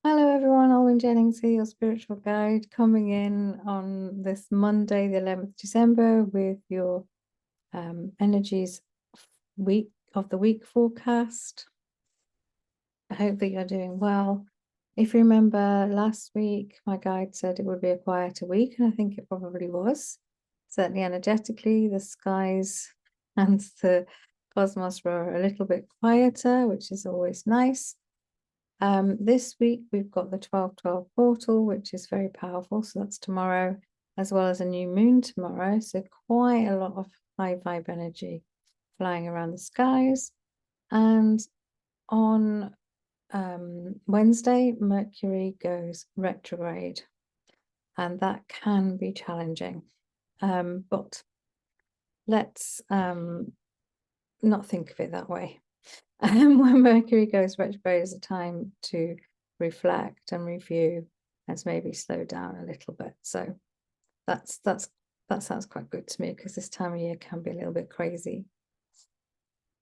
Hello everyone, Alwyn Jennings here, your spiritual guide, coming in on this Monday, the 11th December, with your energies of the week forecast. I hope that you're doing well. If you remember last week, my guide said it would be a quieter week, and I think it probably was. Certainly energetically, the skies and the cosmos were a little bit quieter, which is always nice. This week we've got the 12/12 portal, which is very powerful. So that's tomorrow, as well as a new moon tomorrow. So quite a lot of high vibe energy flying around the skies. And on Wednesday, Mercury goes retrograde, and that can be challenging. But let's not think of it that way. When Mercury goes retrograde is a time to reflect and review and maybe slow down a little bit. So that sounds quite good to me, because this time of year can be a little bit crazy.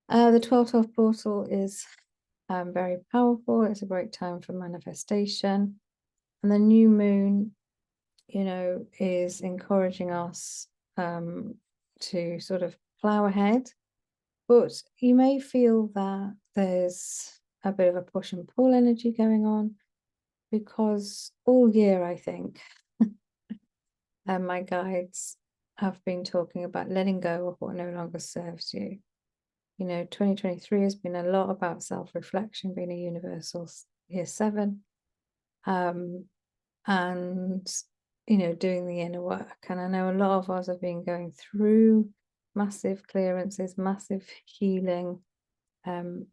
The 12/12 portal is very powerful. It's a great time for manifestation. And the new moon, is encouraging us to sort of plow ahead. But you may feel that there's a bit of a push and pull energy going on, because all year, I think, and my guides have been talking about letting go of what no longer serves you. 2023 has been a lot about self-reflection, being a universal year 7, and doing the inner work. And I know a lot of us have been going through massive clearances, massive healing,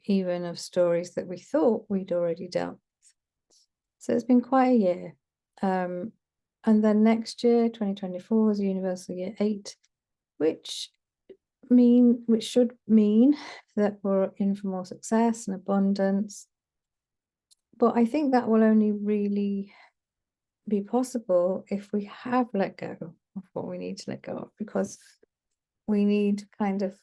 even of stories that we thought we'd already dealt with. So it's been quite a year. And then next year, 2024, is Universal Year 8, which should mean that we're in for more success and abundance. But I think that will only really be possible if we have let go of what we need to let go of, because we need kind of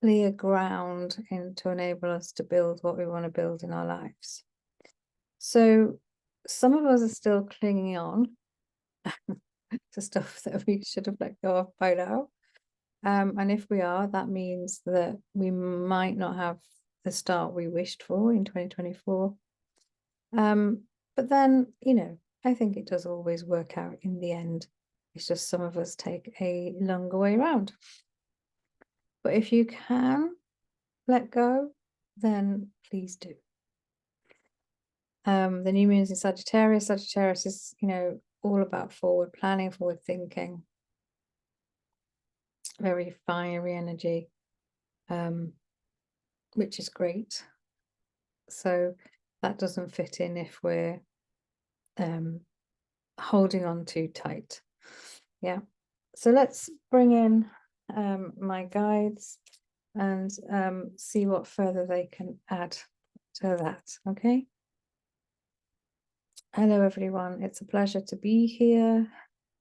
clear ground to enable us to build what we want to build in our lives. So some of us are still clinging on to stuff that we should have let go of by now. And if we are, that means that we might not have the start we wished for in 2024. But then, I think it does always work out in the end. It's just some of us take a longer way around. But if you can let go, then please do. The new moon is in Sagittarius. Sagittarius is, all about forward planning, forward thinking, very fiery energy, which is great. So that doesn't fit in if we're holding on too tight. Yeah. So let's bring in my guides and see what further they can add to that. Okay. Hello everyone, it's a pleasure to be here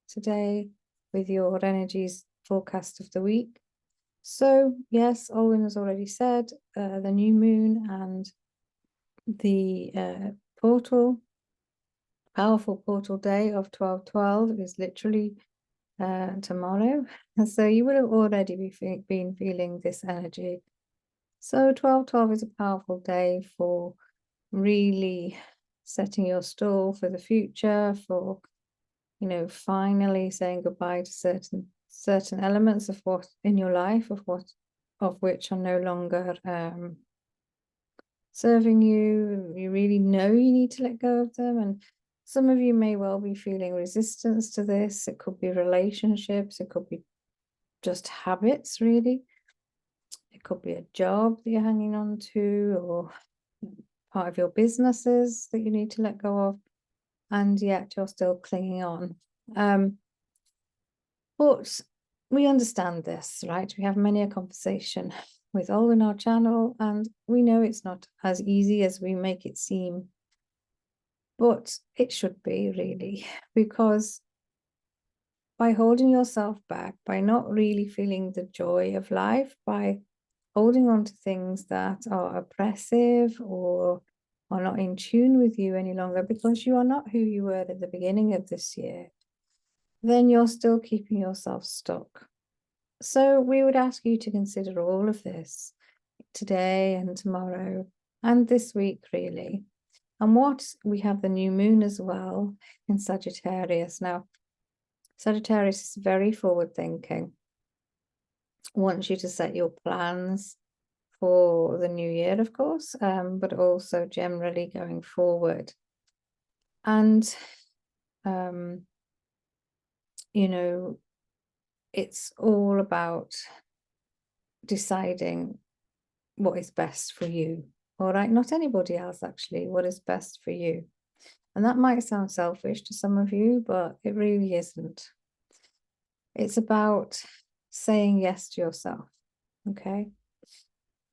today with your energies forecast of the week. So yes, Olwen has already said the new moon and the powerful portal day of 12/12 is literally tomorrow. So you would have already been feeling this energy. So 12/12 is a powerful day for really setting your stall for the future, for finally saying goodbye to certain elements of what in your life, of which are no longer serving you. You really know you need to let go of them. And some of you may well be feeling resistance to this. It could be relationships, it could be just habits, really. It could be a job that you're hanging on to, or part of your businesses that you need to let go of, and yet you're still clinging on. But we understand this, right? We have many a conversation with all in our channel, and we know it's not as easy as we make it seem. But it should be, really, because by holding yourself back, by not really feeling the joy of life, by holding on to things that are oppressive or are not in tune with you any longer because you are not who you were at the beginning of this year, then you're still keeping yourself stuck. So we would ask you to consider all of this today and tomorrow and this week, really. And what we have the new moon as well in Sagittarius. Now, Sagittarius is very forward thinking, wants you to set your plans for the new year, of course, but also generally going forward. And, you know, it's all about deciding what is best for you. All right, not anybody else, actually, what is best for you. And that might sound selfish to some of you, but it really isn't. It's about saying yes to yourself, okay?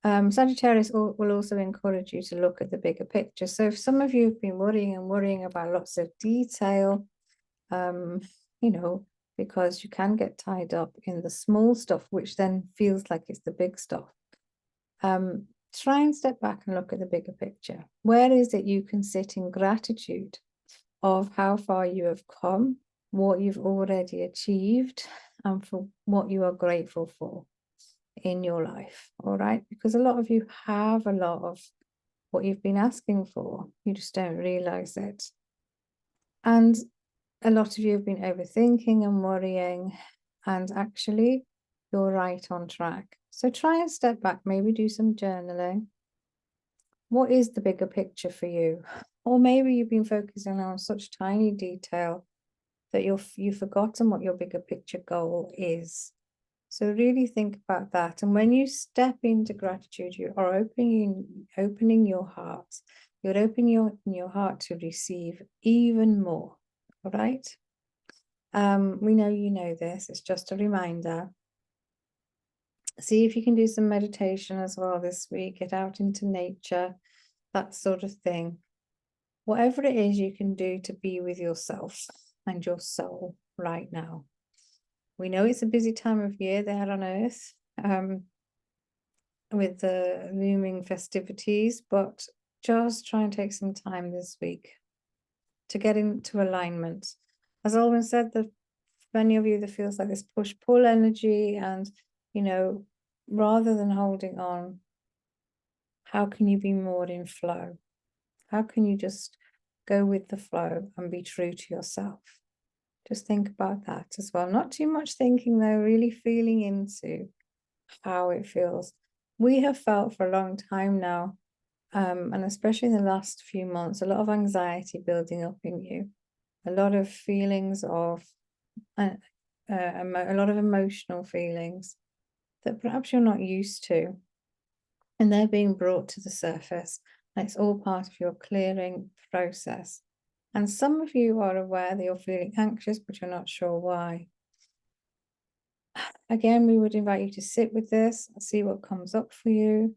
Sagittarius will also encourage you to look at the bigger picture. So if some of you have been worrying about lots of detail, you know, because you can get tied up in the small stuff, which then feels like it's the big stuff. Try and step back and look at the bigger picture. Where is it you can sit in gratitude of how far you have come, what you've already achieved, and for what you are grateful for in your life, all right? Because a lot of you have a lot of what you've been asking for. You just don't realize it. And a lot of you have been overthinking and worrying, and actually you're right on track. So try and step back, maybe do some journaling. What is the bigger picture for you? Or maybe you've been focusing on such tiny detail that you've forgotten what your bigger picture goal is. So really think about that. And when you step into gratitude, you are opening your heart. You're opening your heart to receive even more. All right. We know you know this. It's just a reminder. See if you can do some meditation as well this week. Get out into nature, that sort of thing. Whatever it is you can do to be with yourself and your soul right now. We know it's a busy time of year there on Earth, with the looming festivities, but just try and take some time this week to get into alignment. As Alwyn said, for many of you that feels like this push-pull energy, and, you know, rather than holding on, how can you be more in flow? How can you just go with the flow and be true to yourself? Just think about that as well. Not too much thinking though, really feeling into how it feels. We have felt for a long time now, and especially in the last few months, a lot of anxiety building up in you, a lot of feelings of, a lot of emotional feelings that perhaps you're not used to, and they're being brought to the surface. And it's all part of your clearing process. And some of you are aware that you're feeling anxious, but you're not sure why. Again, we would invite you to sit with this and see what comes up for you.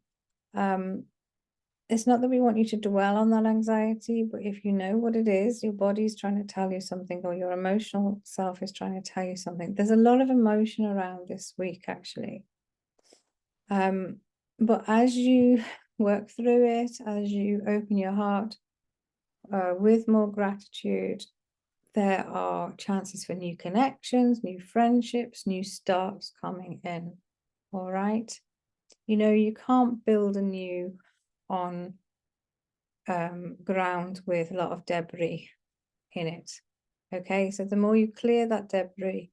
It's not that we want you to dwell on that anxiety, but if you know what it is, your body's trying to tell you something, or your emotional self is trying to tell you something. There's a lot of emotion around this week, actually. But as you work through it, as you open your heart with more gratitude, there are chances for new connections, new friendships, new starts coming in. All right. You know, you can't build anew on ground with a lot of debris in it. Okay, so the more you clear that debris,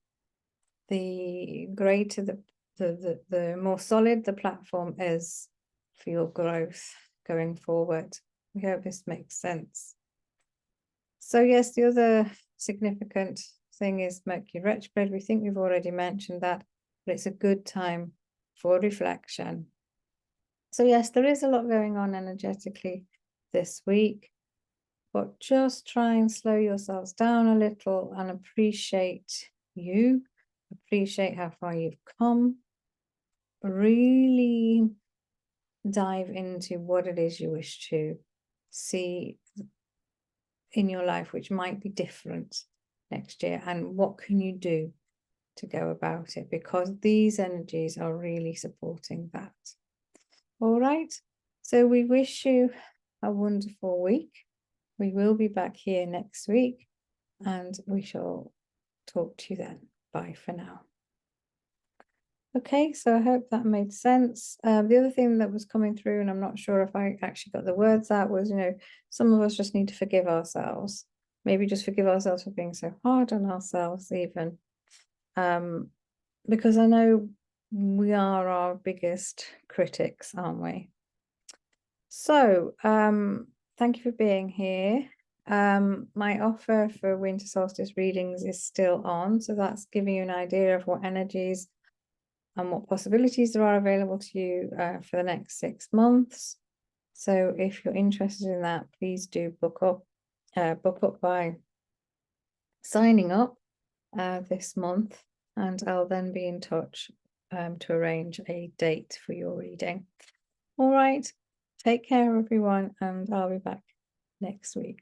the greater the more solid the platform is for your growth going forward. We hope this makes sense. So yes, the other significant thing is Mercury retrograde. We think we've already mentioned that, but it's a good time for reflection. So yes, there is a lot going on energetically this week, but just try and slow yourselves down a little and appreciate you, appreciate how far you've come. Really dive into what it is you wish to see in your life, which might be different next year, and what can you do to go about it, because these energies are really supporting that. All right, so we wish you a wonderful week. We will be back here next week, and we shall talk to you then. Bye for now. Okay, so I hope that made sense. The other thing that was coming through, and I'm not sure if I actually got the words out, was, some of us just need to forgive ourselves. Maybe just forgive ourselves for being so hard on ourselves even. Because I know we are our biggest critics, aren't we? So, thank you for being here. My offer for Winter Solstice readings is still on, so that's giving you an idea of what energies and what possibilities there are available to you for the next 6 months. So if you're interested in that, please do book up by signing up this month, and I'll then be in touch to arrange a date for your reading. All right, take care everyone, and I'll be back next week.